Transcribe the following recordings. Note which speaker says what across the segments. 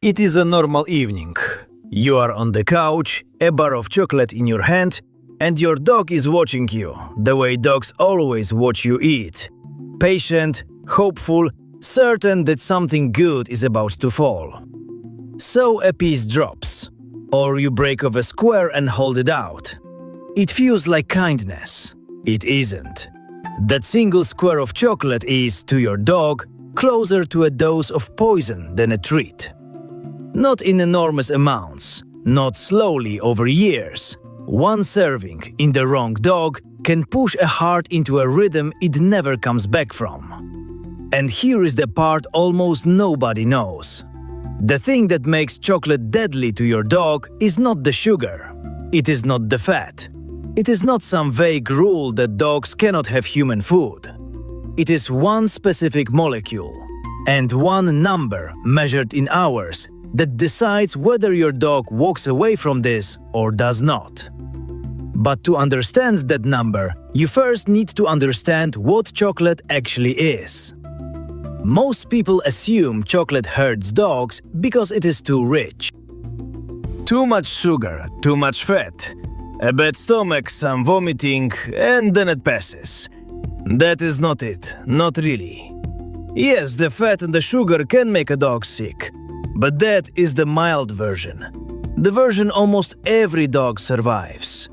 Speaker 1: It is a normal evening. You are on the couch, a bar of chocolate in your hand, and your dog is watching you, the way dogs always watch you eat. Patient, hopeful, certain that something good is about to fall. So a piece drops. Or you break off a square and hold it out. It feels like kindness. It isn't. That single square of chocolate is, to your dog, closer to a dose of poison than a treat. Not in enormous amounts, not slowly over years. One serving in the wrong dog can push a heart into a rhythm it never comes back from. And here is the part almost nobody knows. The thing that makes chocolate deadly to your dog is not the sugar. It is not the fat. It is not some vague rule that dogs cannot have human food. It is one specific molecule and one number measured in hours that decides whether your dog walks away from this or does not. But to understand that number, you first need to understand what chocolate actually is. Most people assume chocolate hurts dogs because it is too rich. Too much sugar, too much fat, a bad stomach, some vomiting, and then it passes. That is not it, not really. Yes, the fat and the sugar can make a dog sick, but that is the mild version. The version almost every dog survives.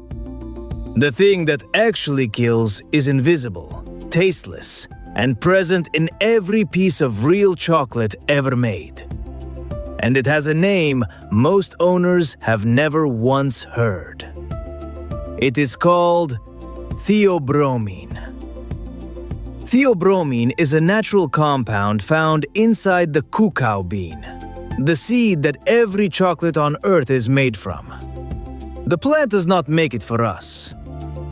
Speaker 1: The thing that actually kills is invisible, tasteless, and present in every piece of real chocolate ever made. And it has a name most owners have never once heard. It is called theobromine. Theobromine is a natural compound found inside the cacao bean, the seed that every chocolate on Earth is made from. The plant does not make it for us.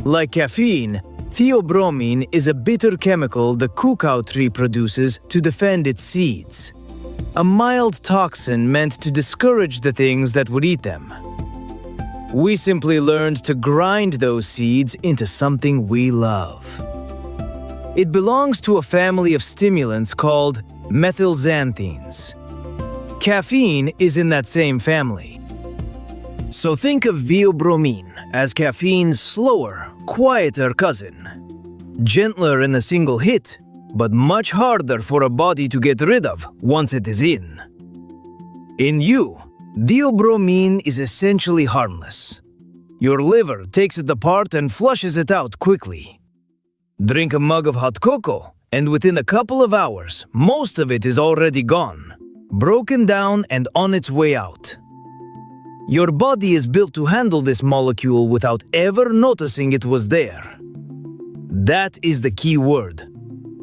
Speaker 1: Like caffeine, theobromine is a bitter chemical the cacao tree produces to defend its seeds. A mild toxin meant to discourage the things that would eat them. We simply learned to grind those seeds into something we love. It belongs to a family of stimulants called methylxanthines. Caffeine is in that same family. So think of theobromine as caffeine's slower, quieter cousin. Gentler in a single hit, but much harder for a body to get rid of once it is in. In you, theobromine is essentially harmless. Your liver takes it apart and flushes it out quickly. Drink a mug of hot cocoa, and within a couple of hours, most of it is already gone, broken down and on its way out. Your body is built to handle this molecule without ever noticing it was there. That is the key word.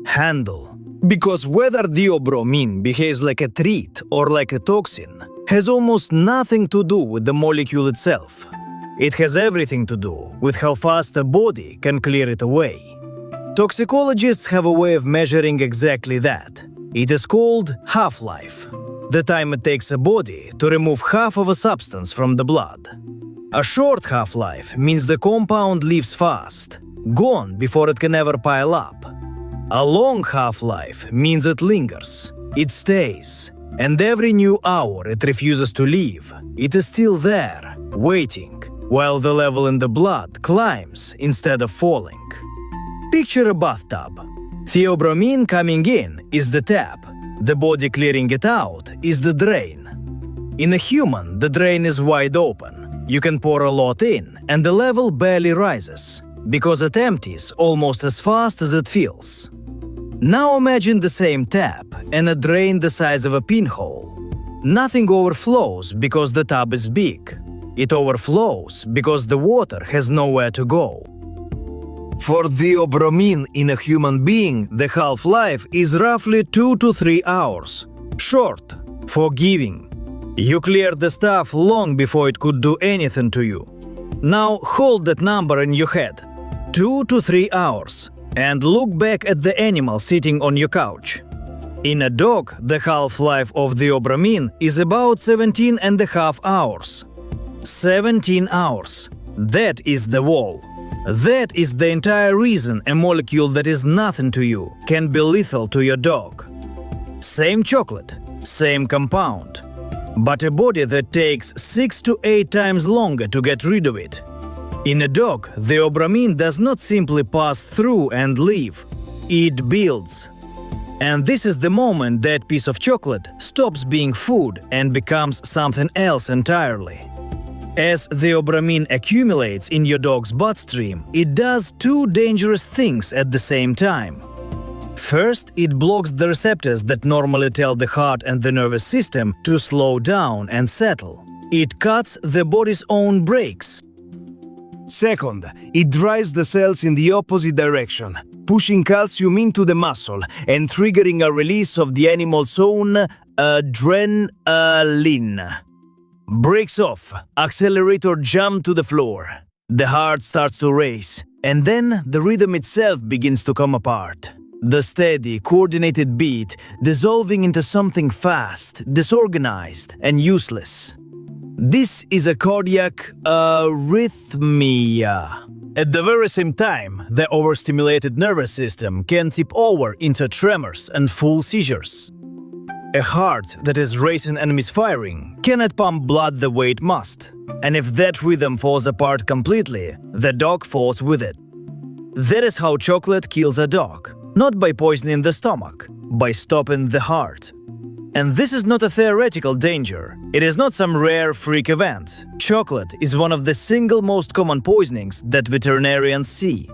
Speaker 1: Handle. Because whether theobromine behaves like a treat or like a toxin has almost nothing to do with the molecule itself. It has everything to do with how fast a body can clear it away. Toxicologists have a way of measuring exactly that. It is called half-life, the time it takes a body to remove half of a substance from the blood. A short half-life means the compound leaves fast, gone before it can ever pile up. A long half-life means it lingers, it stays, and every new hour it refuses to leave. It is still there, waiting, while the level in the blood climbs instead of falling. Picture a bathtub. Theobromine coming in is the tap. The body clearing it out is the drain. In a human, the drain is wide open. You can pour a lot in, and the level barely rises, because it empties almost as fast as it fills. Now imagine the same tap and a drain the size of a pinhole. Nothing overflows because the tub is big. It overflows because the water has nowhere to go. For theobromine in a human being, the half-life is roughly 2 to 3 hours. Short, forgiving. You cleared the stuff long before it could do anything to you. Now hold that number in your head. 2 to 3 hours. And look back at the animal sitting on your couch. In a dog, the half-life of theobromine is about 17.5 hours. 17 hours. That is the wall. That is the entire reason a molecule that is nothing to you can be lethal to your dog. Same chocolate, same compound. but a body that takes 6 to 8 times longer to get rid of it. In a dog, theobromine does not simply pass through and leave. It builds. And this is the moment that piece of chocolate stops being food and becomes something else entirely. As theobromine accumulates in your dog's bloodstream, it does two dangerous things at the same time. First, it blocks the receptors that normally tell the heart and the nervous system to slow down and settle. It cuts the body's own brakes.
Speaker 2: Second, it drives the cells in the opposite direction, pushing calcium into the muscle and triggering a release of the animal's own adrenaline. Brakes off, accelerator jump to the floor. The heart starts to race, and then the rhythm itself begins to come apart. The steady, coordinated beat dissolving into something fast, disorganized, and useless. This is a cardiac arrhythmia. At the very same time, the overstimulated nervous system can tip over into tremors and full seizures. A heart that is racing and misfiring cannot pump blood the way it must, and if that rhythm falls apart completely, the dog falls with it. That is how chocolate kills a dog, not by poisoning the stomach, by stopping the heart. And this is not a theoretical danger. It is not some rare freak event. Chocolate is one of the single most common poisonings that veterinarians see.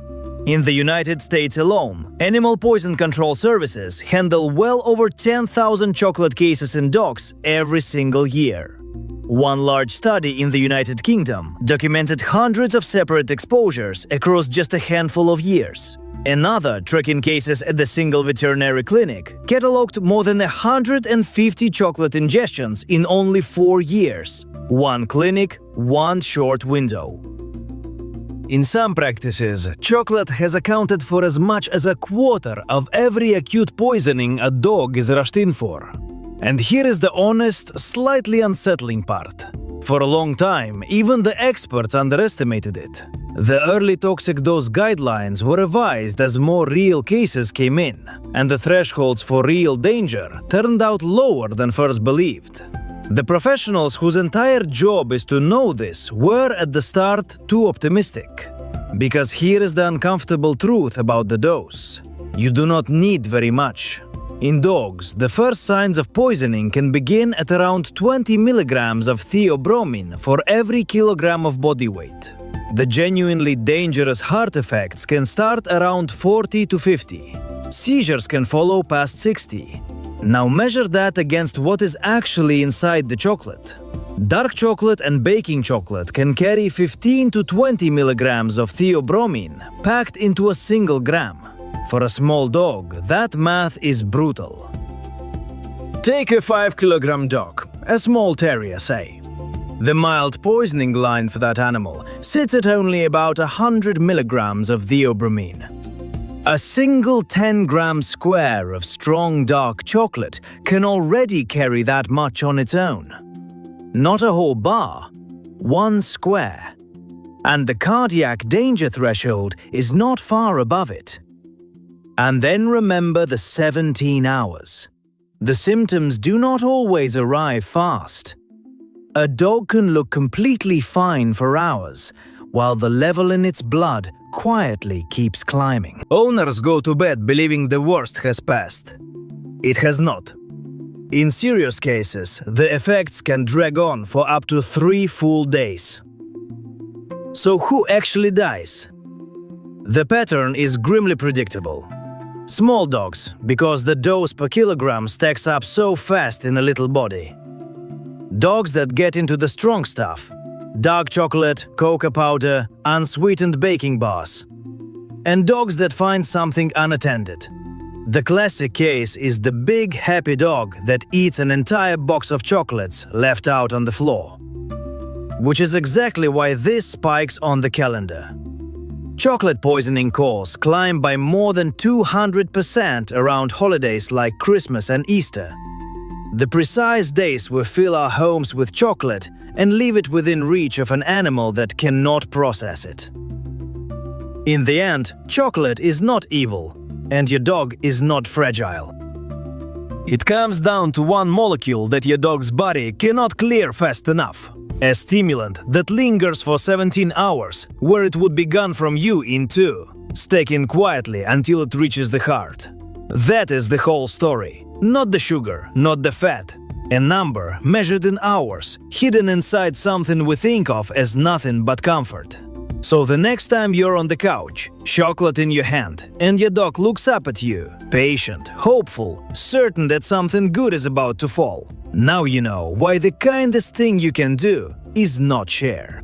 Speaker 2: In the United States alone, Animal Poison Control Services handle well over 10,000 chocolate cases in dogs every single year. One large study in the United Kingdom documented hundreds of separate exposures across just a handful of years. Another, tracking cases at the single veterinary clinic, cataloged more than 150 chocolate ingestions in only 4 years. One clinic, one short window. In some practices, chocolate has accounted for as much as a quarter of every acute poisoning a dog is rushed in for. And here is the honest, slightly unsettling part. For a long time, even the experts underestimated it. The early toxic dose guidelines were revised as more real cases came in, and the thresholds for real danger turned out lower than first believed. The professionals whose entire job is to know this were at the start too optimistic. Because here is the uncomfortable truth about the dose. You do not need very much. In dogs, the first signs of poisoning can begin at around 20 milligrams of theobromine for every kilogram of body weight. The genuinely dangerous heart effects can start around 40 to 50. Seizures can follow past 60. Now measure that against what is actually inside the chocolate. Dark chocolate and baking chocolate can carry 15 to 20 milligrams of theobromine packed into a single gram. For a small dog, that math is brutal. Take a 5-kilogram dog, a small terrier, say. The mild poisoning line for that animal sits at only about 100 milligrams of theobromine. A single 10-gram square of strong dark chocolate can already carry that much on its own. Not a whole bar, one square. And the cardiac danger threshold is not far above it. And then remember the 17 hours. The symptoms do not always arrive fast. A dog can look completely fine for hours, while the level in its blood quietly keeps climbing. Owners go to bed believing the worst has passed. It has not. In serious cases, the effects can drag on for up to 3 full days. So who actually dies? The pattern is grimly predictable. Small dogs, because the dose per kilogram stacks up so fast in a little body. Dogs that get into the strong stuff. Dark chocolate, cocoa powder, unsweetened baking bars. And dogs that find something unattended. The classic case is the big happy dog that eats an entire box of chocolates left out on the floor. Which is exactly why this spikes on the calendar. Chocolate poisoning calls climb by more than 200% around holidays like Christmas and Easter. The precise days we fill our homes with chocolate and leave it within reach of an animal that cannot process it. In the end, chocolate is not evil, and your dog is not fragile. It comes down to one molecule that your dog's body cannot clear fast enough. A stimulant that lingers for 17 hours, where it would be gone from you in 2, stacking quietly until it reaches the heart. That is the whole story. Not the sugar, not the fat. A number measured in hours, hidden inside something we think of as nothing but comfort. So the next time you're on the couch, chocolate in your hand, and your dog looks up at you, patient, hopeful, certain that something good is about to fall, now you know why the kindest thing you can do is not share.